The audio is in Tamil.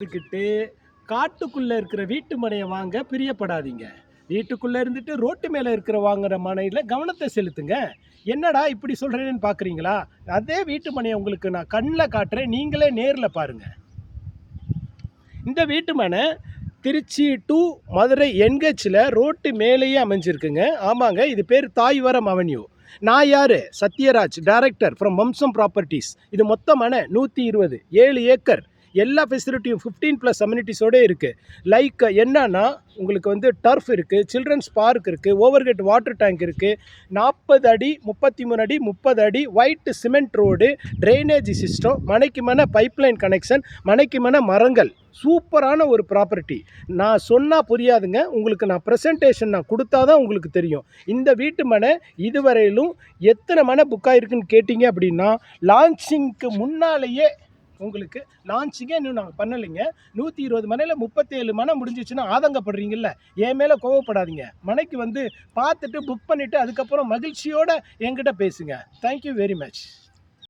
இருக்கிட்டு காட்டுக்குள்ளே இருக்கிற வீட்டு மனையை வாங்க பிரியப்படாதீங்க. வீட்டுக்குள்ளே இருந்துட்டு ரோட்டு மேலே இருக்கிற வாங்குற மனையில் கவனத்தை செலுத்துங்க. என்னடா இப்படி சொல்கிறேன்னு பார்க்குறீங்களா? அதே வீட்டு மனையை உங்களுக்கு நான் கண்ணில் காட்டுறேன், நீங்களே நேரில் பாருங்கள். இந்த வீட்டு மனை திருச்சி டு மதுரை என்கேச்சில் ரோட்டு மேலேயே அமைஞ்சிருக்குங்க. ஆமாங்க, இது பேர் தாய்வரம் அவென்யூ. நான் யார்? சத்யராஜ், டைரக்டர் ஃப்ரம் வம்சம் ப்ராப்பர்ட்டிஸ். இது மொத்த மனை 120, 7 ஏக்கர். எல்லா ஃபெசிலிட்டியும் 15+ அம்யூனிட்டிஸோடு இருக்குது. லைக் என்னன்னா, உங்களுக்கு வந்து டர்ஃப் இருக்குது, சில்ட்ரன்ஸ் பார்க் இருக்குது, ஓவர்ஹெட் வாட்டர் டேங்க் இருக்குது, 40 அடி 33 அடி 30 அடி white cement road, drainage system, மனைக்கு மனை பைப்லைன் கனெக்ஷன், மனைக்கு மனை மரங்கள். சூப்பரான ஒரு ப்ராப்பர்ட்டி. நான் சொன்னால் புரியாதுங்க, உங்களுக்கு நான் ப்ரெசன்டேஷன் நான் கொடுத்தா தான் உங்களுக்கு தெரியும். இந்த வீட்டு மனை இதுவரையிலும் எத்தனை மனை புக் ஆகிருக்குன்னு கேட்டிங்க அப்படின்னா, லான்ச்சிங்க்கு முன்னாலேயே உங்களுக்கு லான்ச்சிங்கே இன்னும் நாங்கள் பண்ணலைங்க. 120 மனையில் 37 மனை முடிஞ்சிச்சுன்னா ஆதங்கப்படுறீங்கல்ல, என் மேலே கோவப்படாதீங்க. மனைக்கு வந்து பார்த்துட்டு புக் பண்ணிவிட்டு அதுக்கப்புறம் மகிழ்ச்சியோடு என்கிட்ட பேசுங்க. Thank you very much.